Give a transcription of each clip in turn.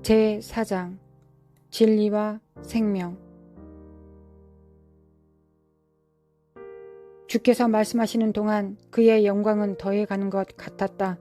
제4장 진리와 생명. 주께서 말씀하시는 동안 그의 영광은 더해가는 것 같았다.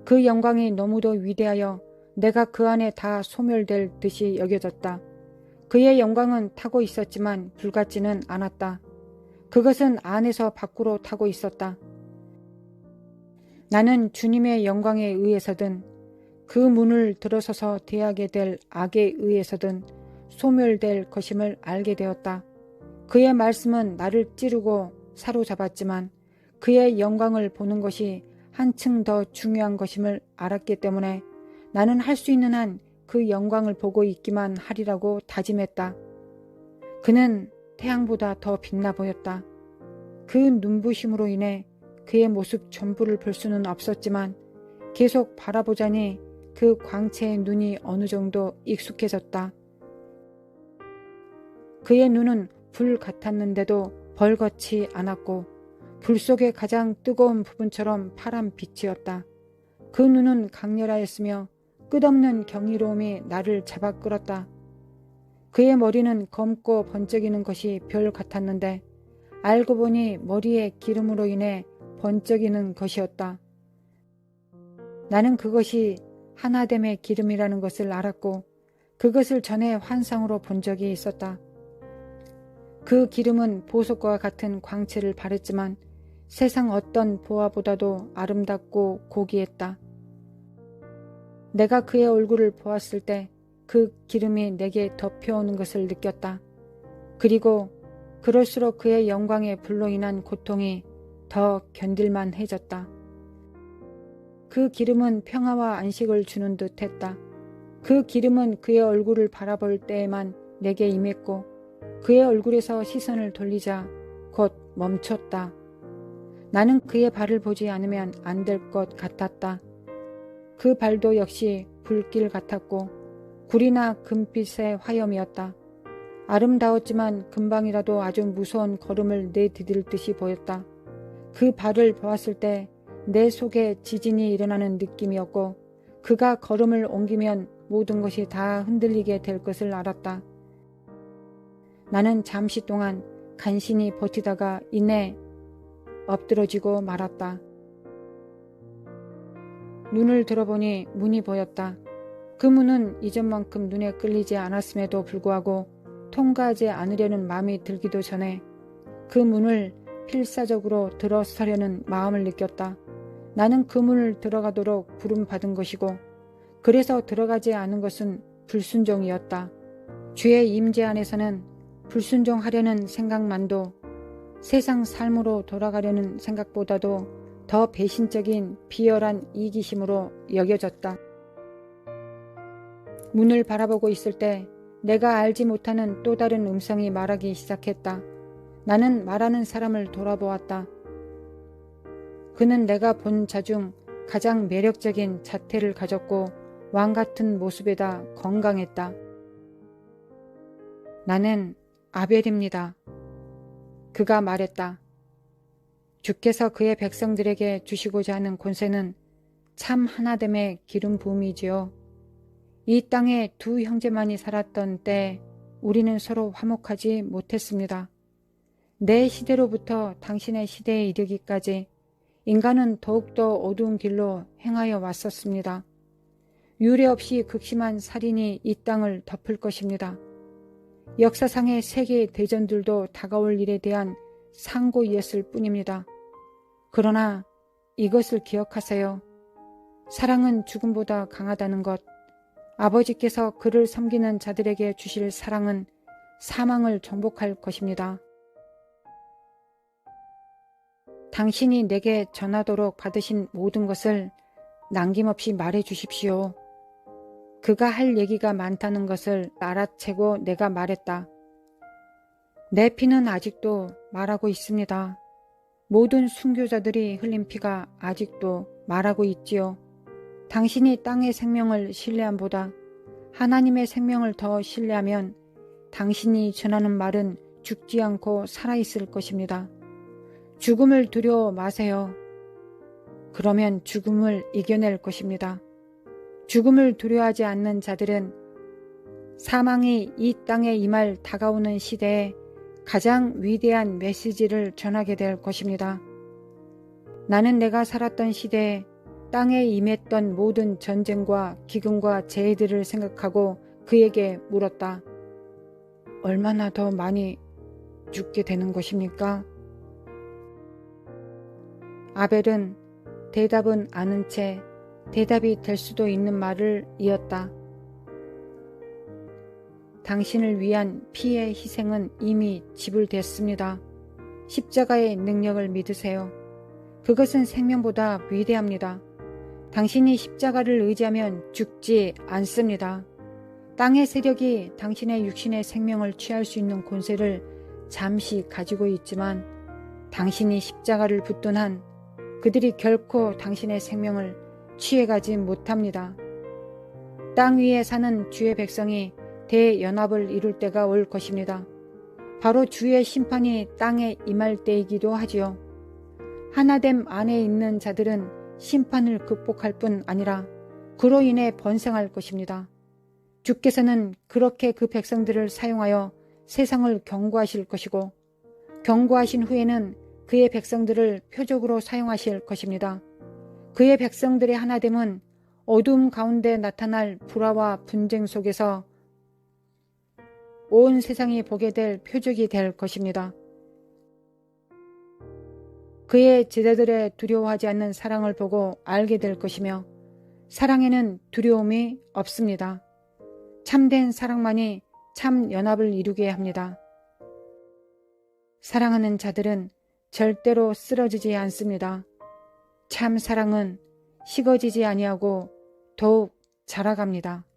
그 영광이 너무도 위대하여 내가 그 안에 다 소멸될 듯이 여겨졌다. 그의 영광은 타고 있었지만 불같지는 않았다. 그것은 안에서 밖으로 타고 있었다. 나는 주님의 영광에 의해서든 그 문을 들어서서 대하게 될 악에 의해서든 소멸될 것임을 알게 되었다. 그의 말씀은 나를 찌르고 사로잡았지만 그의 영광을 보는 것이 한층 더 중요한 것임을 알았기 때문에 나는 할 수 있는 한 그 영광을 보고 있기만 하리라고 다짐했다. 그는 태양보다 더 빛나 보였다. 그 눈부심으로 인해 그의 모습 전부를 볼 수는 없었지만 계속 바라보자니 그 광채의 눈이 어느 정도 익숙해졌다. 그의 눈은 불 같았는데도 벌겋지 않았고 불 속의 가장 뜨거운 부분처럼 파란 빛이었다. 그 눈은 강렬하였으며 끝없는 경이로움이 나를 잡아 끌었다. 그의 머리는 검고 번쩍이는 것이 별 같았는데 알고 보니 머리에 기름으로 인해 번쩍이는 것이었다. 나는 그것이 하나됨의 기름이라는 것을 알았고 그것을 전에 환상으로 본 적이 있었다. 그 기름은 보석과 같은 광채를 발했지만 세상 어떤 보화보다도 아름답고 고귀했다. 내가 그의 얼굴을 보았을 때 그 기름이 내게 덮여오는 것을 느꼈다. 그리고 그럴수록 그의 영광의 불로 인한 고통이 더 견딜만해졌다. 그 기름은 평화와 안식을 주는 듯 했다. 그 기름은 그의 얼굴을 바라볼 때에만 내게 임했고 그의 얼굴에서 시선을 돌리자 곧 멈췄다. 나는 그의 발을 보지 않으면 안 될 것 같았다. 그 발도 역시 불길 같았고 구리나 금빛의 화염이었다. 아름다웠지만 금방이라도 아주 무서운 걸음을 내디딜 듯이 보였다. 그 발을 보았을 때 내 속에 지진이 일어나는 느낌이었고 그가 걸음을 옮기면 모든 것이 다 흔들리게 될 것을 알았다. 나는 잠시 동안 간신히 버티다가 이내 엎드러지고 말았다. 눈을 들어보니 문이 보였다. 그 문은 이전만큼 눈에 끌리지 않았음에도 불구하고 통과하지 않으려는 마음이 들기도 전에 그 문을 필사적으로 들어서려는 마음을 느꼈다. 나는 그 문을 들어가도록 부름받은 것이고 그래서 들어가지 않은 것은 불순종이었다. 주의 임재 안에서는 불순종하려는 생각만도 세상 삶으로 돌아가려는 생각보다도 더 배신적인 비열한 이기심으로 여겨졌다. 문을 바라보고 있을 때 내가 알지 못하는 또 다른 음성이 말하기 시작했다. 나는 말하는 사람을 돌아보았다. 그는 내가 본 자 중 가장 매력적인 자태를 가졌고 왕 같은 모습에다 건강했다. 나는 아벨입니다. 그가 말했다. 주께서 그의 백성들에게 주시고자 하는 권세는 참 하나됨의 기름 부음이지요. 이 땅에 두 형제만이 살았던 때 우리는 서로 화목하지 못했습니다. 내 시대로부터 당신의 시대에 이르기까지 인간은 더욱더 어두운 길로 행하여 왔었습니다. 유례 없이 극심한 살인이 이 땅을 덮을 것입니다. 역사상의 세계 대전들도 다가올 일에 대한 상고이었을 뿐입니다. 그러나 이것을 기억하세요. 사랑은 죽음보다 강하다는 것. 아버지께서 그를 섬기는 자들에게 주실 사랑은 사망을 정복할 것입니다. 당신이 내게 전하도록 받으신 모든 것을 남김없이 말해 주십시오. 그가 할 얘기가 많다는 것을 알아채고 내가 말했다. 내 피는 아직도 말하고 있습니다. 모든 순교자들이 흘린 피가 아직도 말하고 있지요. 당신이 땅의 생명을 신뢰함보다 하나님의 생명을 더 신뢰하면 당신이 전하는 말은 죽지 않고 살아있을 것입니다. 죽음을 두려워 마세요. 그러면 죽음을 이겨낼 것입니다. 죽음을 두려워하지 않는 자들은 사망이 이 땅에 임할 다가오는 시대에 가장 위대한 메시지를 전하게 될 것입니다. 나는 내가 살았던 시대에 땅에 임했던 모든 전쟁과 기근과 재해들을 생각하고 그에게 물었다. 얼마나 더 많이 죽게 되는 것입니까? 아벨은 대답은 아는 채 대답이 될 수도 있는 말을 이었다. 당신을 위한 피의 희생은 이미 지불됐습니다. 십자가의 능력을 믿으세요. 그것은 생명보다 위대합니다. 당신이 십자가를 의지하면 죽지 않습니다. 땅의 세력이 당신의 육신의 생명을 취할 수 있는 권세를 잠시 가지고 있지만 당신이 십자가를 붙든 한 그들이 결코 당신의 생명을 취해가지 못합니다. 땅 위에 사는 주의 백성이 대연합을 이룰 때가 올 것입니다. 바로 주의 심판이 땅에 임할 때이기도 하지요. 하나됨 안에 있는 자들은 심판을 극복할 뿐 아니라 그로 인해 번성할 것입니다. 주께서는 그렇게 그 백성들을 사용하여 세상을 경고하실 것이고 경고하신 후에는 그의 백성들을 표적으로 사용하실 것입니다. 그의 백성들의 하나됨은 어두움 가운데 나타날 불화와 분쟁 속에서 온 세상이 보게 될 표적이 될 것입니다. 그의 제자들의 두려워하지 않는 사랑을 보고 알게 될 것이며 사랑에는 두려움이 없습니다. 참된 사랑만이 참 연합을 이루게 합니다. 사랑하는 자들은 절대로 쓰러지지 않습니다. 참 사랑은 식어지지 아니하고 더욱 자라갑니다.